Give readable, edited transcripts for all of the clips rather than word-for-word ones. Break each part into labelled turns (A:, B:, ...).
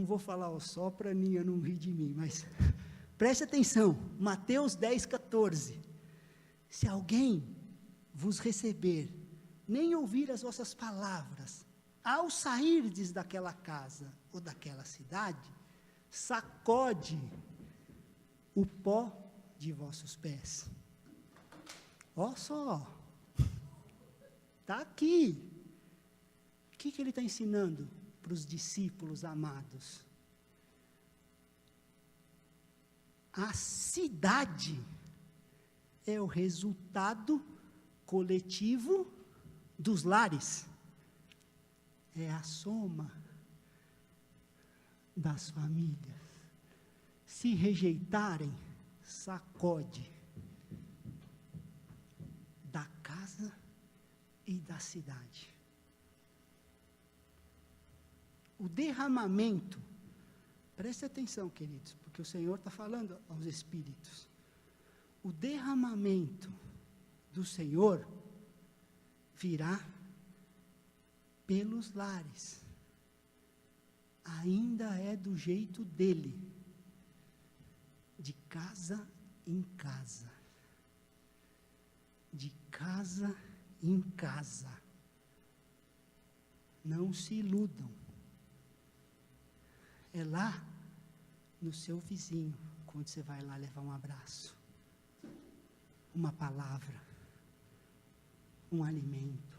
A: não vou falar só para a Ninha não rir de mim, mas preste atenção, Mateus 10, 14. Se alguém vos receber, nem ouvir as vossas palavras, ao sairdes daquela casa ou daquela cidade, sacode o pó de vossos pés. Ó só, está aqui. O que ele está ensinando para os discípulos amados? A cidade é o resultado coletivo dos lares. É a soma das famílias. Se rejeitarem, sacode da casa e da cidade. O derramamento, preste atenção, queridos, porque o Senhor está falando aos espíritos. O derramamento do Senhor virá pelos lares. Ainda é do jeito dele, de casa em casa. De casa em casa. Não se iludam. É lá no seu vizinho, quando você vai lá levar um abraço, uma palavra, um alimento,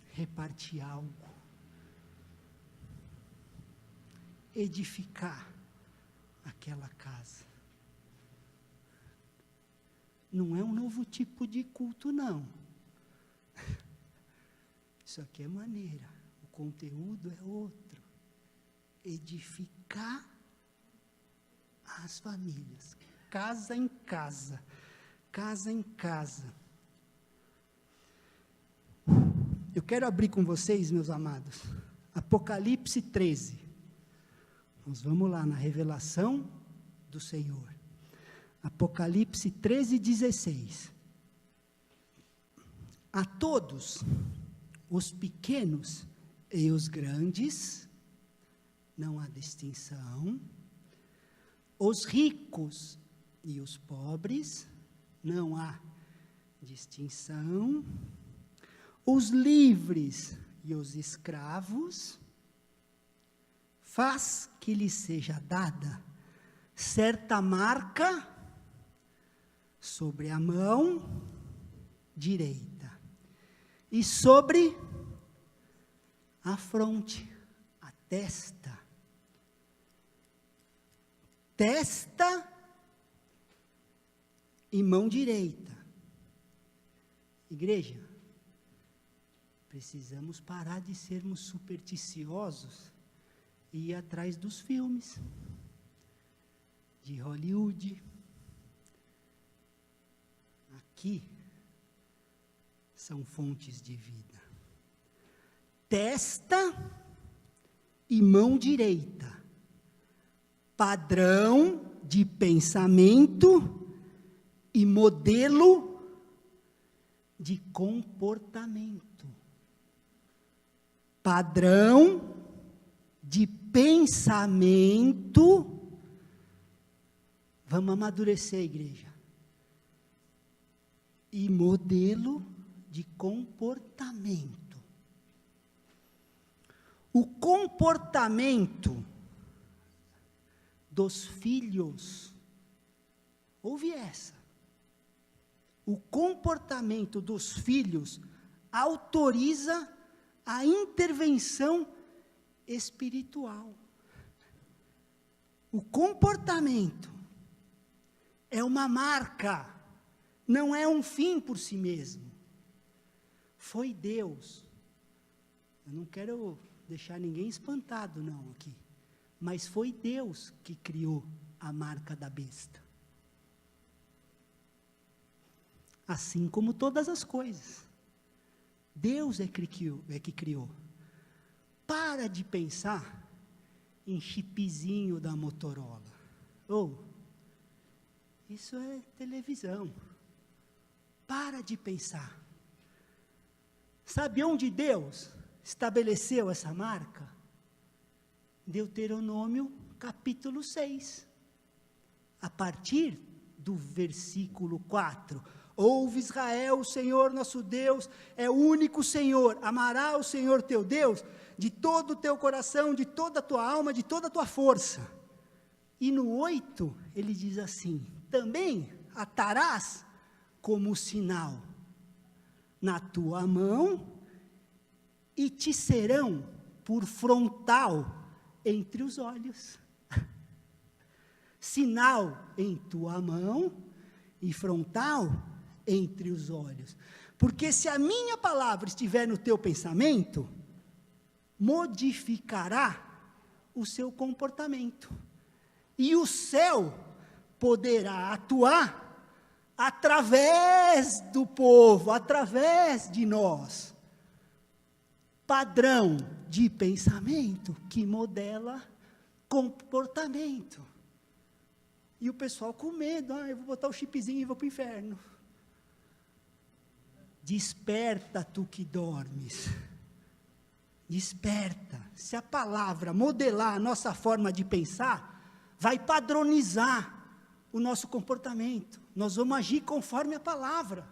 A: repartir algo, edificar aquela casa. Não é um novo tipo de culto, não. Isso aqui é maneira, o conteúdo é outro. Edificar as famílias, casa em casa, casa em casa. Eu quero abrir com vocês, meus amados, Apocalipse 13. Nós vamos lá na revelação do Senhor. Apocalipse 13, 16. A todos, os pequenos e os grandes, não há distinção, os ricos e os pobres, não há distinção, os livres e os escravos, faz que lhes seja dada certa marca sobre a mão direita e sobre a fronte, a testa. Testa e mão direita. Igreja, precisamos parar de sermos supersticiosos e ir atrás dos filmes de Hollywood. Aqui são fontes de vida. Testa e mão direita. Padrão de pensamento e modelo de comportamento. Padrão de pensamento. Vamos amadurecer, igreja. E modelo de comportamento. O comportamento dos filhos, ouve essa, o comportamento dos filhos autoriza a intervenção espiritual. O comportamento é uma marca, não é um fim por si mesmo. Foi Deus. Eu não quero deixar ninguém espantado, não, aqui. Mas foi Deus que criou a marca da besta. Assim como todas as coisas. Deus é que criou. Para de pensar em chipzinho da Motorola. Isso é televisão. Para de pensar. Sabe onde Deus estabeleceu essa marca? Deuteronômio capítulo 6, a partir do versículo 4. Ouve Israel, o Senhor nosso Deus é o único Senhor, amará o Senhor teu Deus de todo o teu coração, de toda a tua alma, de toda a tua força. E no 8, ele diz assim, também atarás como sinal na tua mão e te serão por frontal entre os olhos. Sinal em tua mão e frontal entre os olhos. Porque se a minha palavra estiver no teu pensamento, modificará o seu comportamento. E o céu poderá atuar através do povo, através de nós. Padrão de pensamento que modela comportamento. E o pessoal com medo, eu vou botar o chipzinho e vou para o inferno. Desperta tu que dormes. Desperta. Se a palavra modelar a nossa forma de pensar, vai padronizar o nosso comportamento. Nós vamos agir conforme a palavra.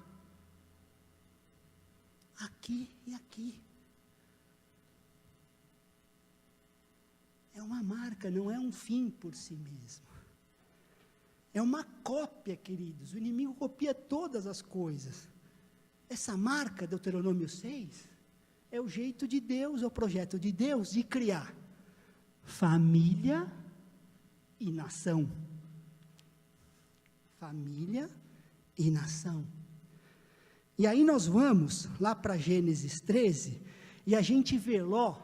A: Aqui e aqui. É uma marca, não é um fim por si mesmo. É uma cópia, queridos. O inimigo copia todas as coisas. Essa marca, Deuteronômio 6, é o jeito de Deus, é o projeto de Deus de criar família e nação. Família e nação. E aí nós vamos lá para Gênesis 13, e a gente vê Ló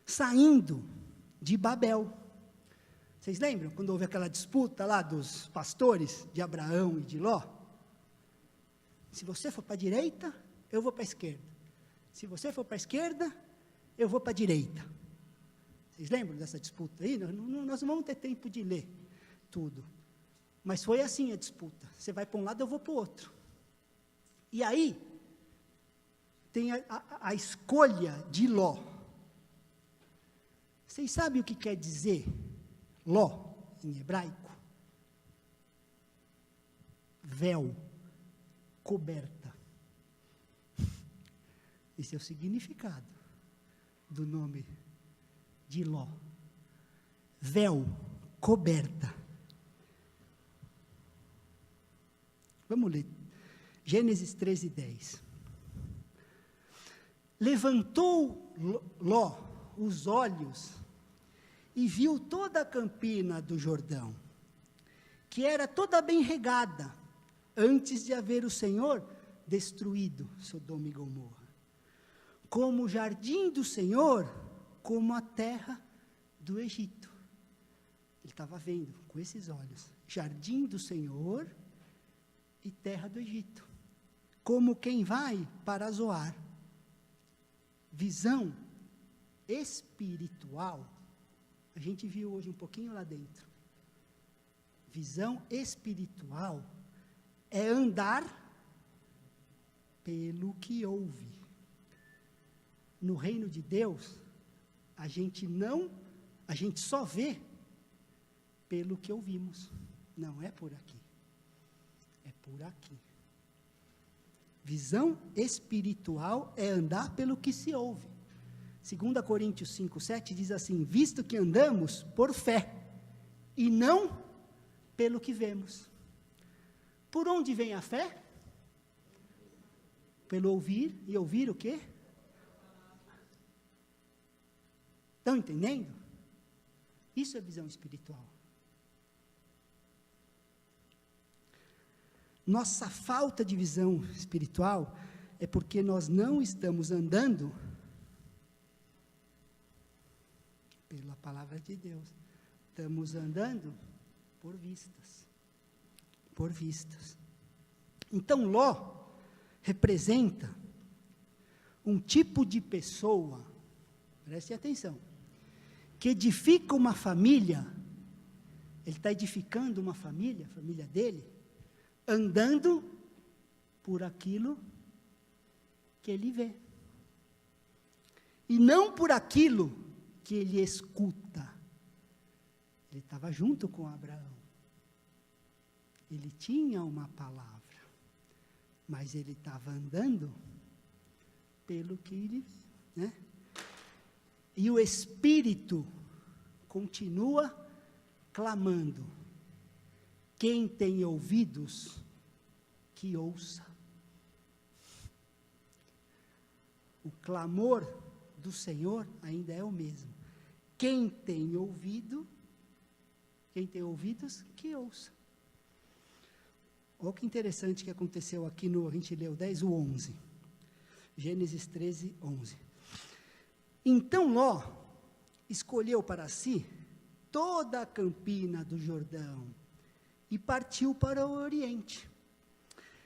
A: saindo de Babel. Vocês lembram quando houve aquela disputa lá dos pastores de Abraão e de Ló? Se você for para a direita, eu vou para a esquerda. Se você for para a esquerda, eu vou para a direita. Vocês lembram dessa disputa aí? Nós não vamos ter tempo de ler tudo. Mas foi assim a disputa. Você vai para um lado, eu vou para o outro. E aí, tem a escolha de Ló. Vocês sabem o que quer dizer Ló, em hebraico? Véu, coberta. Esse é o significado do nome de Ló. Véu, coberta. Vamos ler. Gênesis 13, 10. Levantou Ló os olhos e viu toda a campina do Jordão, que era toda bem regada, antes de haver o Senhor destruído Sodoma e Gomorra. Como o jardim do Senhor, como a terra do Egito. Ele estava vendo com esses olhos, jardim do Senhor e terra do Egito. Como quem vai para Zoar. Visão espiritual. A gente viu hoje um pouquinho lá dentro. Visão espiritual é andar pelo que ouve. No reino de Deus, a gente só vê pelo que ouvimos. Não é por aqui. É por aqui. Visão espiritual é andar pelo que se ouve. 2 Coríntios 5, 7 diz assim, visto que andamos por fé, e não pelo que vemos. Por onde vem a fé? Pelo ouvir, e ouvir o quê? Estão entendendo? Isso é visão espiritual. Nossa falta de visão espiritual é porque nós não estamos andando pela palavra de Deus. Estamos andando por vistas. Por vistas. Então, Ló representa um tipo de pessoa, prestem atenção, que edifica uma família, ele está edificando uma família, a família dele, andando por aquilo que ele vê. E não por aquilo que ele escuta. Ele estava junto com Abraão. Ele tinha uma palavra, mas ele estava andando pelo que ele, né? E o Espírito continua clamando: quem tem ouvidos, que ouça. O clamor do Senhor ainda é o mesmo. Quem tem ouvidos, que ouça. Olha que interessante que aconteceu aqui a gente leu 10, o 11. Gênesis 13, 11. Então Ló escolheu para si toda a campina do Jordão e partiu para o oriente,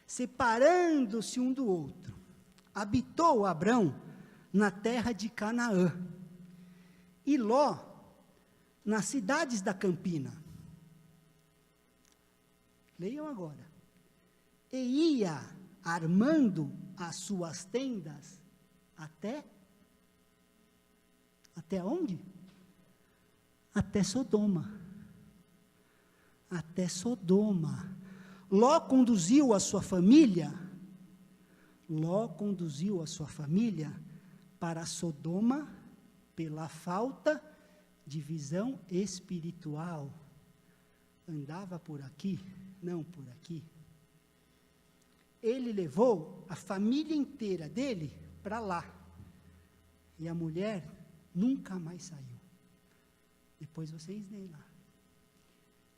A: separando-se um do outro. Habitou Abrão na terra de Canaã, e Ló nas cidades da campina. Leiam agora. E ia armando as suas tendas até onde? Até Sodoma. Até Sodoma. Ló conduziu a sua família para Sodoma pela falta de visão espiritual. Andava por aqui, não por aqui. Ele levou a família inteira dele para lá. E a mulher nunca mais saiu. Depois vocês leem lá.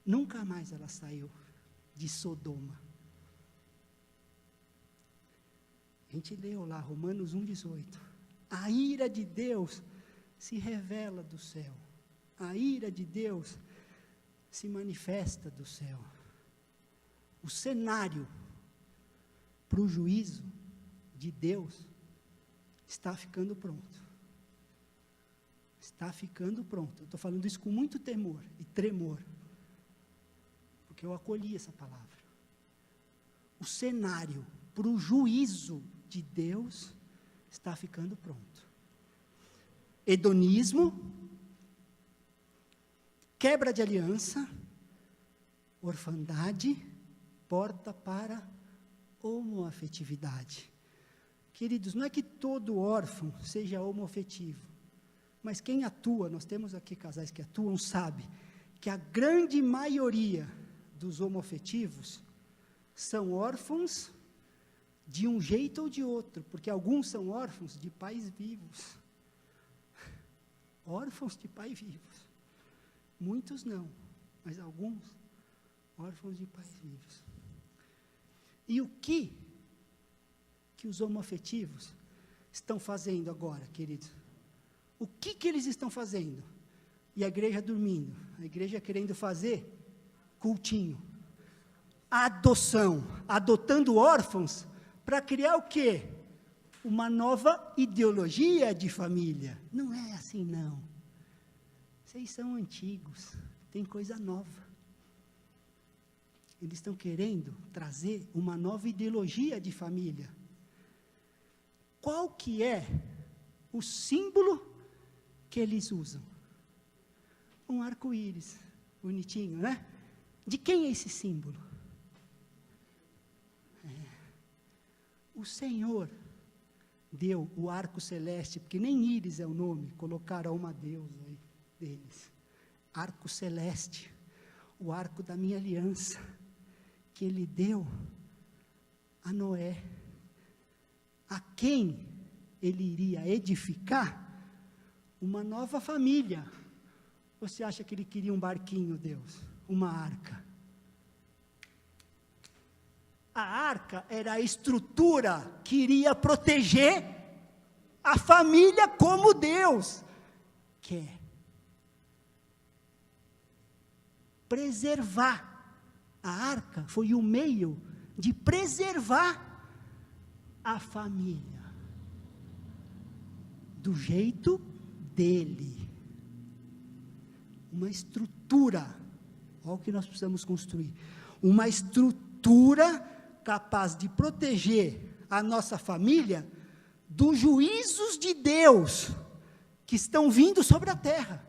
A: Nunca mais ela saiu de Sodoma. A gente leu lá, Romanos 1,18. A ira de Deus se revela do céu. A ira de Deus se manifesta do céu. O cenário para o juízo de Deus está ficando pronto. Está ficando pronto. Eu estou falando isso com muito temor e tremor, porque eu acolhi essa palavra. O cenário para o juízo de Deus está ficando pronto. Hedonismo, quebra de aliança, orfandade, porta para homoafetividade. Queridos, não é que todo órfão seja homoafetivo, mas quem atua, nós temos aqui casais que atuam, sabe que a grande maioria dos homoafetivos são órfãos de um jeito ou de outro, porque alguns são órfãos de pais vivos. Órfãos de pais vivos. Muitos não, mas alguns órfãos de pais vivos. E o que os homoafetivos estão fazendo agora, queridos? O que eles estão fazendo? E a igreja dormindo, a igreja querendo fazer cultinho, adoção, adotando órfãos, para criar o quê? Uma nova ideologia de família. Não é assim, não. Vocês são antigos, tem coisa nova. Eles estão querendo trazer uma nova ideologia de família. Qual que é o símbolo que eles usam? Um arco-íris, bonitinho, né? De quem é esse símbolo? O Senhor deu o arco celeste, porque nem íris é o nome, colocaram uma deusa aí deles. Arco celeste, o arco da minha aliança, que ele deu a Noé, a quem ele iria edificar uma nova família. Você acha que ele queria um barquinho, Deus? Uma arca? A arca era a estrutura que iria proteger a família como Deus quer. Preservar. A arca foi o meio de preservar a família do jeito dele. Uma estrutura, olha o que nós precisamos construir, uma estrutura capaz de proteger a nossa família dos juízos de Deus, que estão vindo sobre a terra.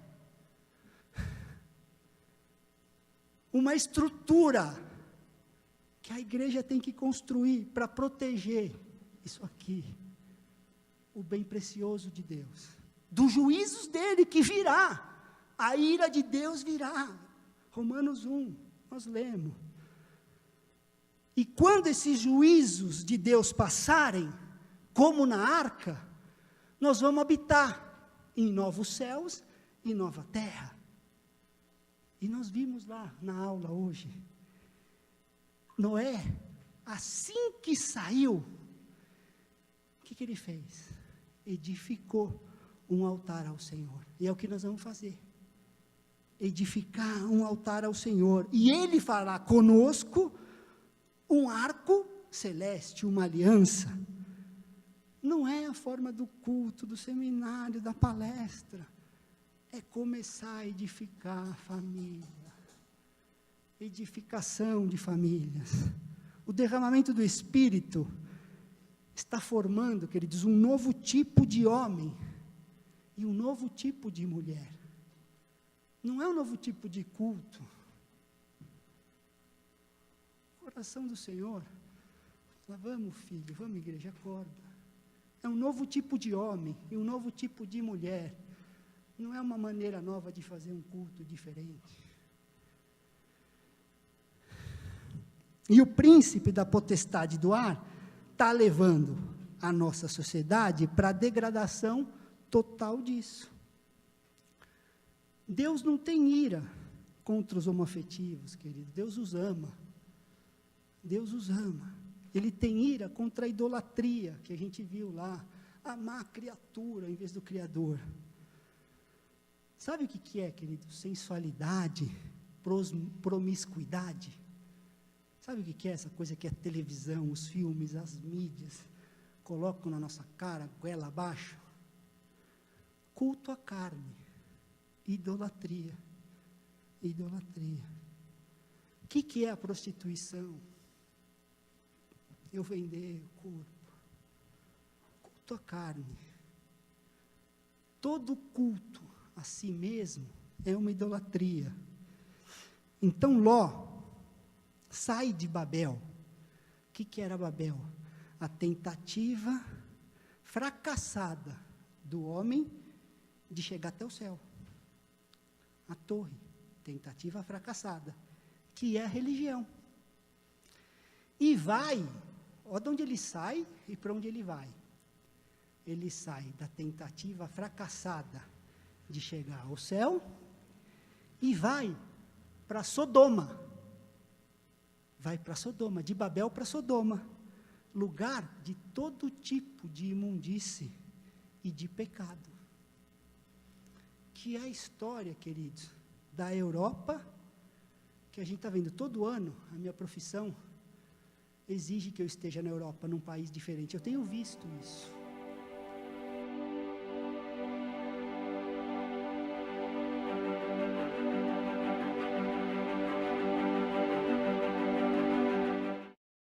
A: Uma estrutura que a igreja tem que construir para proteger isso aqui, o bem precioso de Deus, dos juízos dele que virá, a ira de Deus virá. Romanos 1, nós lemos. E quando esses juízos de Deus passarem, como na arca, nós vamos habitar em novos céus e nova terra. E nós vimos lá na aula hoje, Noé, assim que saiu, o que ele fez? Edificou um altar ao Senhor. E é o que nós vamos fazer. Edificar um altar ao Senhor. E Ele fará conosco um arco celeste, uma aliança. Não é a forma do culto, do seminário, da palestra. É começar a edificar a família. Edificação de famílias. O derramamento do Espírito está formando, queridos, um novo tipo de homem e um novo tipo de mulher. Não é um novo tipo de culto. Coração do Senhor. Lá vamos, filho, vamos, igreja, acorda. É um novo tipo de homem e um novo tipo de mulher. Não é uma maneira nova de fazer um culto diferente. E o príncipe da potestade do ar está levando a nossa sociedade para a degradação total disso. Deus não tem ira contra os homoafetivos, querido. Deus os ama. Deus os ama. Ele tem ira contra a idolatria, que a gente viu lá. Amar a criatura em vez do Criador. Sabe o que é, querido? Sensualidade, promiscuidade. Sabe o que é essa coisa que a televisão, os filmes, as mídias colocam na nossa cara, goela abaixo? Culto à carne, idolatria, idolatria. O que é a prostituição? Eu vender o corpo. Culto à carne. Todo culto a si mesmo é uma idolatria. Então Ló sai de Babel. O que era Babel? A tentativa fracassada do homem de chegar até o céu. A torre, tentativa fracassada, que é a religião. E vai, olha de onde ele sai e para onde ele vai. Ele sai da tentativa fracassada de chegar ao céu e vai para Sodoma. Vai para Sodoma, de Babel para Sodoma, lugar de todo tipo de imundície e de pecado. Que é a história, queridos, da Europa, que a gente está vendo todo ano. A minha profissão exige que eu esteja na Europa, num país diferente. Eu tenho visto isso.